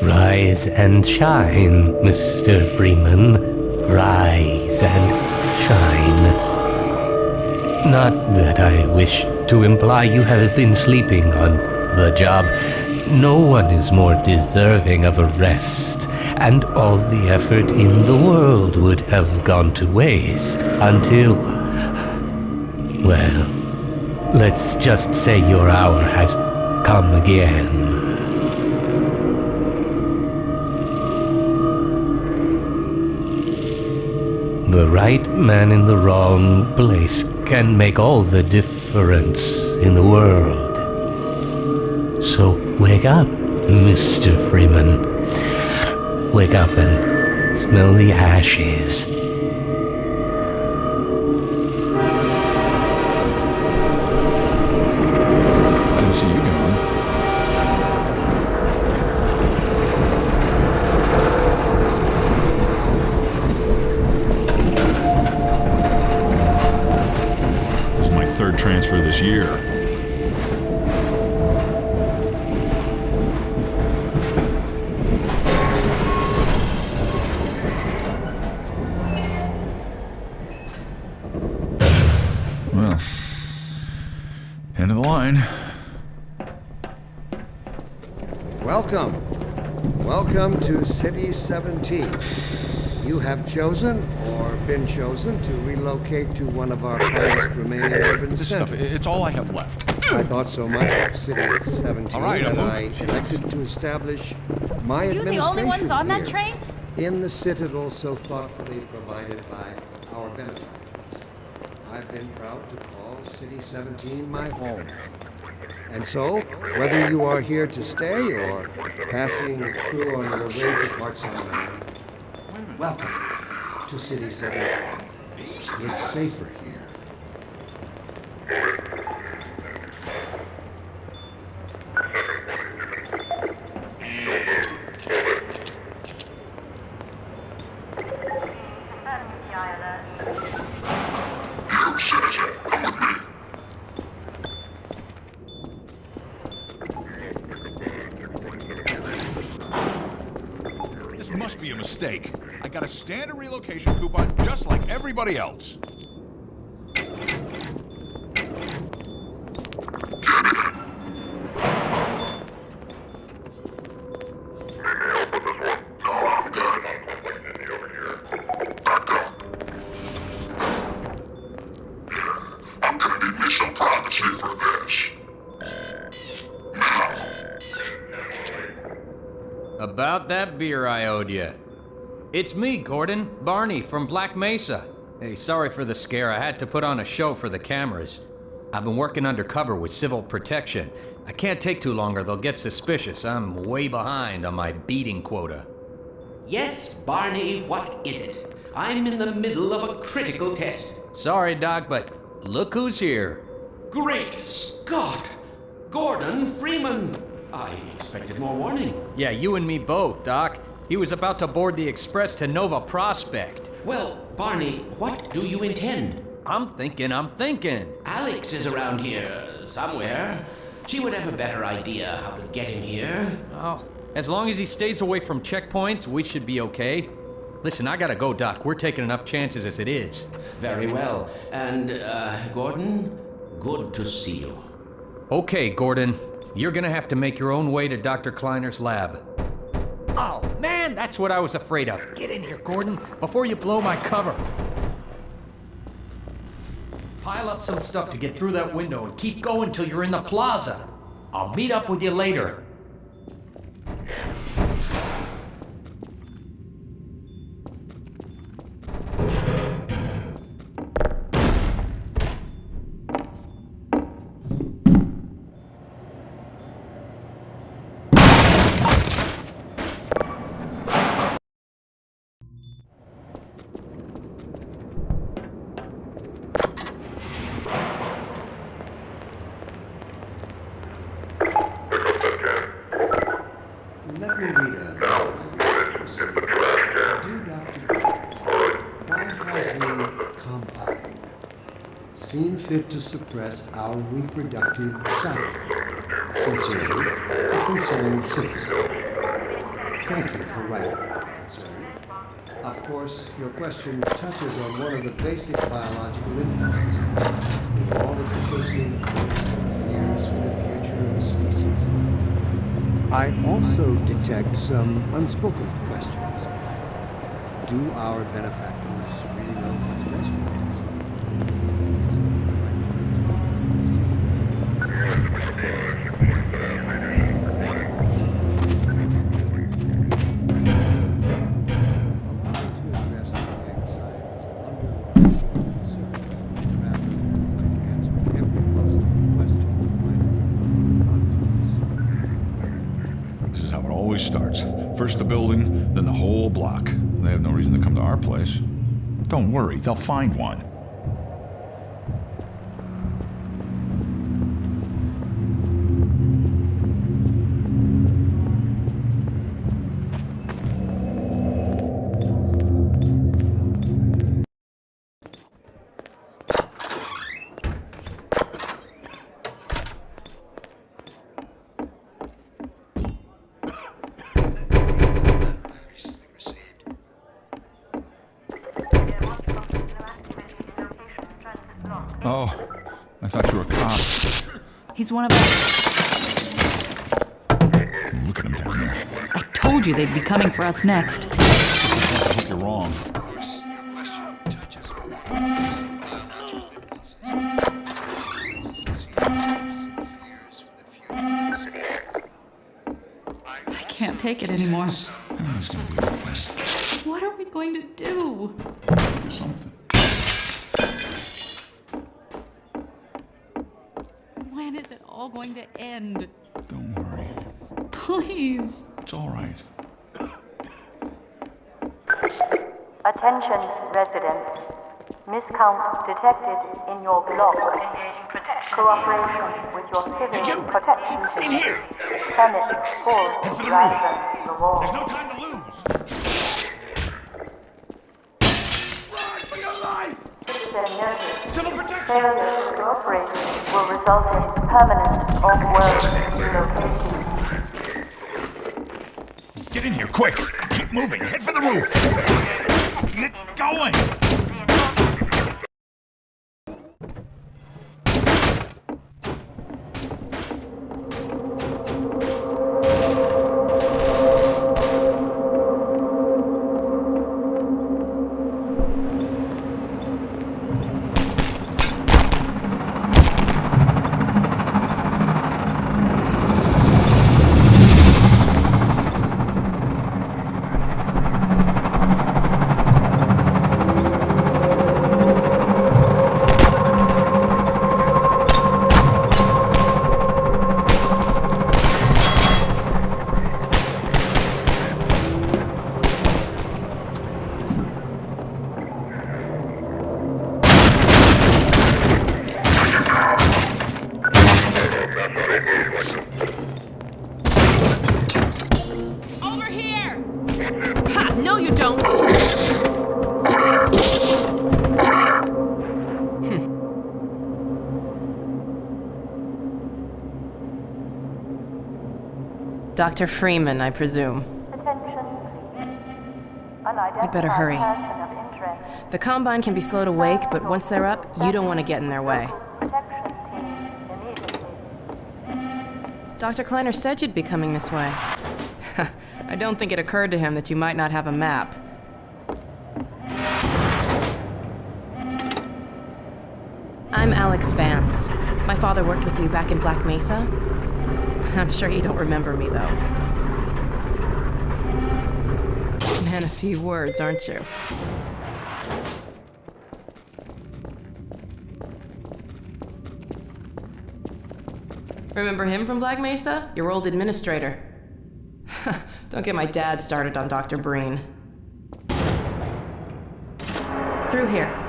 Rise and shine, Mr. Freeman. Rise and shine. Not that I wish to imply you have been sleeping on the job. No one is more deserving of a rest, and all the effort in the world would have gone to waste until... well, let's just say your hour has come again. The right man in the wrong place can make all the difference in the world. So wake up, Mr. Freeman. Wake up and smell the ashes. I didn't see you gone. This is my third transfer this year. Well, end of the line. Welcome to City 17. You have chosen, or been chosen, to relocate to one of our finest remaining urban This stuff, centers. it's all I have left. I thought so much of City 17 All right, I'm that I moving. elected to establish my You the administration only ones on that here, train? in the citadel so thoughtfully provided by our benefactors. I've been proud to call City 17 my home. And so, whether you are here to stay or passing through on your way to parts of the land, welcome to City 17. It's safer here. This must be a mistake. I got a standard relocation coupon just like everybody else. About that beer I owed you. It's me, Gordon, Barney from Black Mesa. Hey, sorry for the scare. I had to put on a show for the cameras. I've been working undercover with civil protection. I can't take too long or they'll get suspicious. I'm way behind on my beating quota. Yes, Barney, what is it? I'm in the middle of a critical test. Sorry, Doc, but look who's here. Great Scott! Gordon Freeman! I expected more warning. Yeah, you and me both, Doc. He was about to board the express to Nova Prospect. Well, Barney, what do you intend? I'm thinking. Alex is around here somewhere. She would have a better idea how to get him here. Oh, as long as he stays away from checkpoints, we should be okay. Listen, I gotta go, Doc. We're taking enough chances as it is. Very well. And, Gordon, good to see you. Okay, Gordon. You're gonna have to make your own way to Dr. Kleiner's lab. Oh, man, that's what I was afraid of. Get in here, Gordon, before you blow my cover. Pile up some stuff to get through that window and keep going till you're in the plaza. I'll meet up with you later. Let me read a note I received. Dear Dr. Why has the Combine seen fit to suppress our reproductive cycle? Sincerely, a concerned citizen. thank you for writing my concern. Of course, your question touches on one of the basic biological impulses, with all its associated hopes and fears for the future of the species. I also detect some unspoken questions. Do our benefactors really know what's best for us? This is how it always starts. First the building, then the whole block. They have no reason to come to our place. Don't worry, they'll find one. Oh, I thought you were a cop. He's one of us. Look at him down there. I told you they'd be coming for us next. I hope you're wrong. I can't take it anymore. It's gonna be What are we going to do? something. When is it all going to end? Don't worry. Please. It's all right. Attention, residents. Miscount detected in your block. Cooperation with your civil protection team. Permit full rather the wall. There's no time to lose! Run for your life! Citizen notice. Civil protection! Failure to cooperate will result in permanent off-world relocation. Get in here, quick! Keep moving! Head for the roof! Get going! Over here! Ha! No, you don't! Dr. Freeman, I presume. Attention, please. Unidentified better hurry. person of interest. The Combine can be slow to wake, but once they're up, you don't want to get in their way. Protection team immediately. Dr. Kleiner said you'd be coming this way. I don't think it occurred to him that you might not have a map. I'm Alex Vance. My father worked with you back in Black Mesa. I'm sure you don't remember me, though. Man, a few words, aren't you? Remember him from Black Mesa? Your old administrator. Don't get my dad started on Dr. Breen. Through here.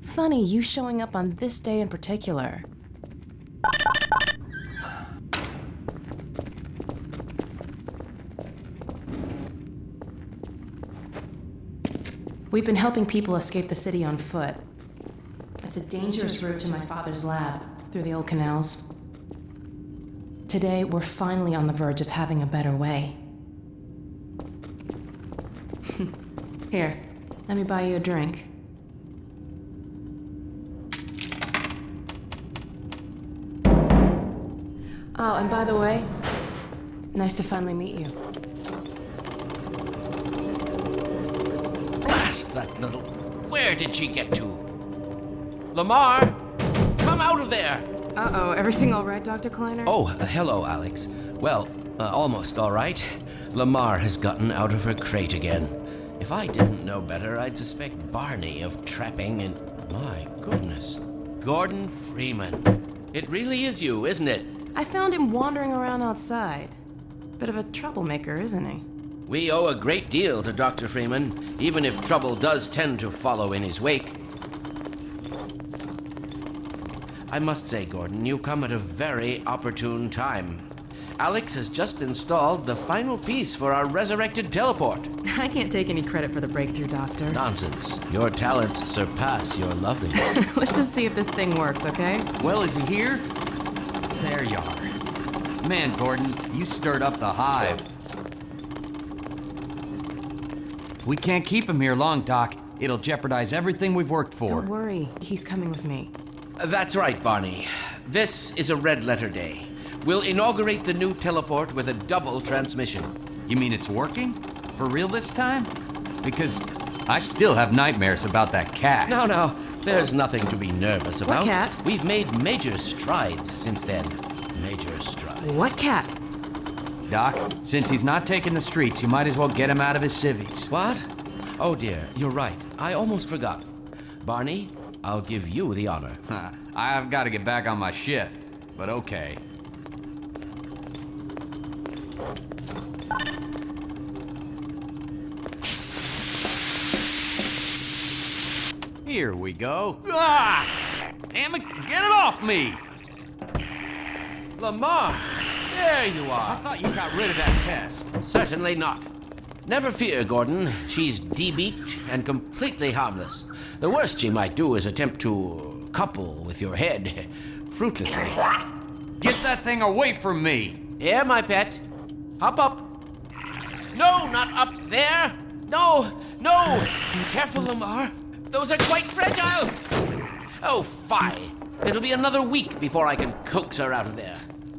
Funny, you showing up on this day in particular. We've been helping people escape the city on foot. It's a dangerous route to my father's lab, through the old canals. Today, we're finally on the verge of having a better way. Here, let me buy you a drink. Oh, and by the way, nice to finally meet you. Blast that little... Where did she get to? Lamar! Come out of there! Uh-oh, everything all right, Dr. Kleiner? Oh, hello, Alex. Well, almost all right. Lamar has gotten out of her crate again. If I didn't know better, I'd suspect Barney of trapping and... My goodness. Gordon Freeman. It really is you, isn't it? I found him wandering around outside. Bit of a troublemaker, isn't he? We owe a great deal to Dr. Freeman, even if trouble does tend to follow in his wake. I must say, Gordon, you come at a very opportune time. Alex has just installed the final piece for our resurrected teleport. I can't take any credit for the breakthrough, Doctor. Nonsense. Your talents surpass your loveliness. Let's just see if this thing works, okay? Well, is he here? There you are. Man, Gordon, you stirred up the hive. We can't keep him here long, Doc. It'll jeopardize everything we've worked for. Don't worry, he's coming with me. That's right, Barney. This is a red letter day. We'll inaugurate the new teleport with a double transmission. You mean it's working? For real this time? Because I still have nightmares about that cat. No, there's nothing to be nervous about. What cat? We've made major strides since then. Major strides. What cat? Doc, since he's not taking the streets, you might as well get him out of his civvies. What? Oh dear, you're right. I almost forgot. Barney, I'll give you the honor. I've got to get back on my shift, but okay. Here we go. Ah! Damn it, get it off me! Lamar, there you I are. thought you got rid of that pest. Certainly not. Never fear, Gordon. She's debeaked and completely harmless. The worst she might do is attempt to couple with your head, fruitlessly. Get that thing away from me! Here, my pet. Hop up. No, not up there. No. Careful, Lamar. Those are quite fragile. Oh, fie. It'll be another week before I can coax her out of there.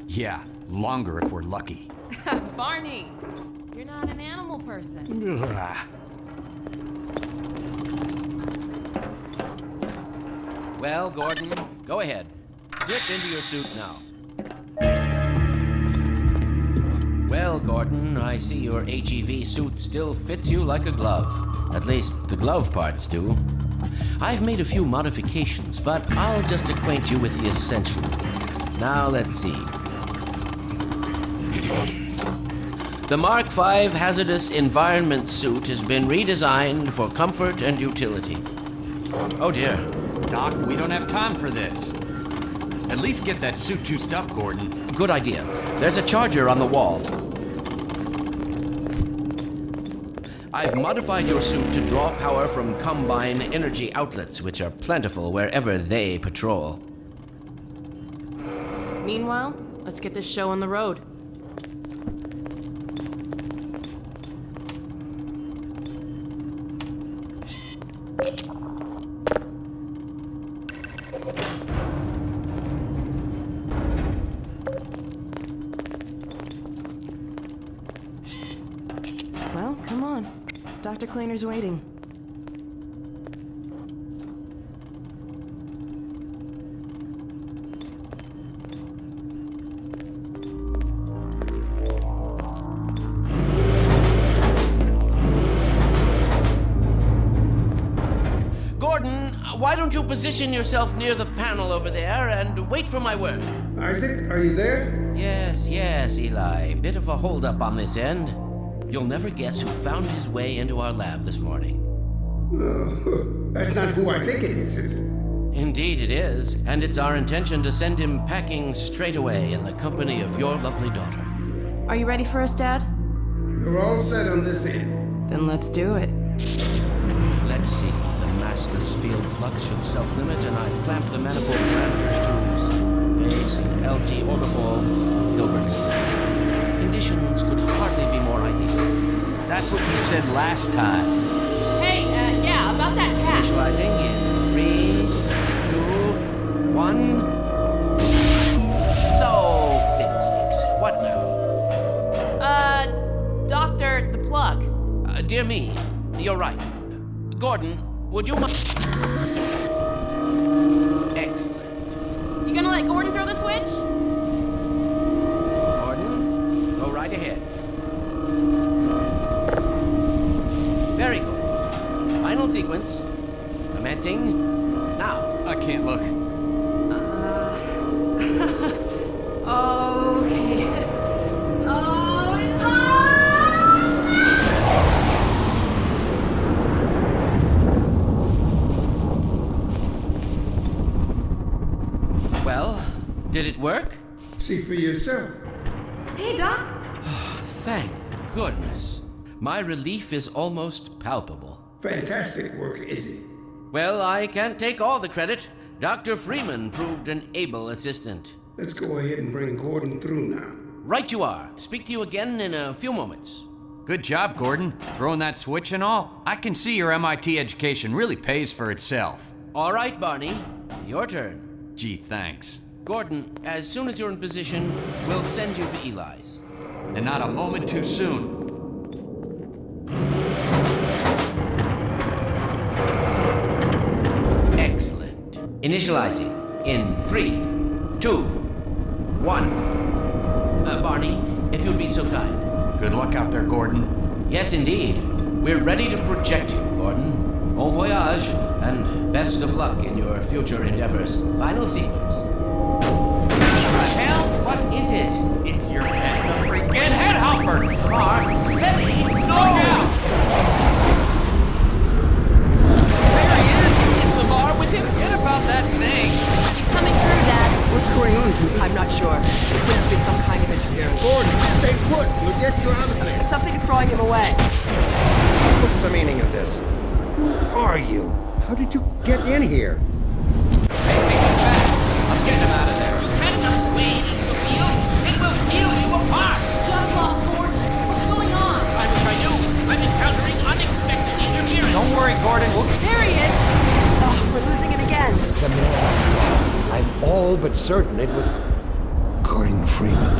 Yeah, longer if we're lucky. Barney, you're not an animal person. Well, Gordon, go ahead. Slip into your suit now. Well, Gordon, I see your HEV suit still fits you like a glove. At least, the glove parts do. I've made a few modifications, but I'll just acquaint you with the essentials. Now, let's see. The Mark V Hazardous Environment suit has been redesigned for comfort and utility. Oh dear. Doc, we don't have time for this. At least get that suit juiced up, Gordon. Good idea. There's a charger on the wall. I've modified your suit to draw power from Combine energy outlets, which are plentiful wherever they patrol. Meanwhile, let's get this show on the road. Well, come on. Dr. Kleiner's waiting. Gordon, why don't you position yourself near the panel over there and wait for my word? Isaac, are you there? Yes, Eli. Bit of a holdup on this end. You'll never guess who found his way into our lab this morning. Oh, that's not who I think it is. Indeed it is, and it's our intention to send him packing straight away in the company of your lovely daughter. Are you ready for us, Dad? You're all set on this end. Then let's do it. Let's see, the fast this field flux should self-limit, and I've clamped the manifold parameters to base and LT orbifold, Hilbert inclusive. Conditions could hardly be more ideal. That's what you said last time. Hey, yeah, about that cat. Initializing in 3, 2, 1. No fiddlesticks. What now? Doctor, the plug. Dear me, you're right. Gordon, would you mind? Excellent. You gonna let Gordon throw the switch? Gordon, go right ahead. Very good. Final sequence. Commencing now. I can't look. Okay. Well, did it work? See for yourself. Hey, Doc. Thank goodness. My relief is almost palpable. Fantastic work, Izzy. Well, I can't take all the credit. Dr. Freeman proved an able assistant. Let's go ahead and bring Gordon through now. Right you are. Speak to you again in a few moments. Good job, Gordon. Throwing that switch and all. I can see your MIT education really pays for itself. All right, Barney. Your turn. Gee, thanks. Gordon, as soon as you're in position, we'll send you to Eli's. And not a moment too soon. Excellent. Initializing in 3, 2, 1. Barney, if you'd be so kind. Good luck out there, Gordon. Yes, indeed. We're ready to project you, Gordon. Bon voyage, and best of luck in your future endeavors. Final sequence. What the hell? What is it? It's your head, the freaking head hopper! Mark, Billy, look out! There he is! Is Lamar with him? Forget about that thing! He's coming through, Dad. What's going on here? I'm not sure. It seems to be some kind of interference. Gordon, stay put. We'll get you out of there. Something is drawing him away. What's the meaning of this? Who are you? How did you get in here? Hey, make it fast! I'm getting him out of there. Cannot wait into field. It will peel you apart. Just lost Gordon. What's going on? I wish I knew. I'm encountering unexpected interference. Don't worry, Gordon. There he is. Oh, we're losing him again. The man I saw. I'm all but certain it was Gordon Freeman.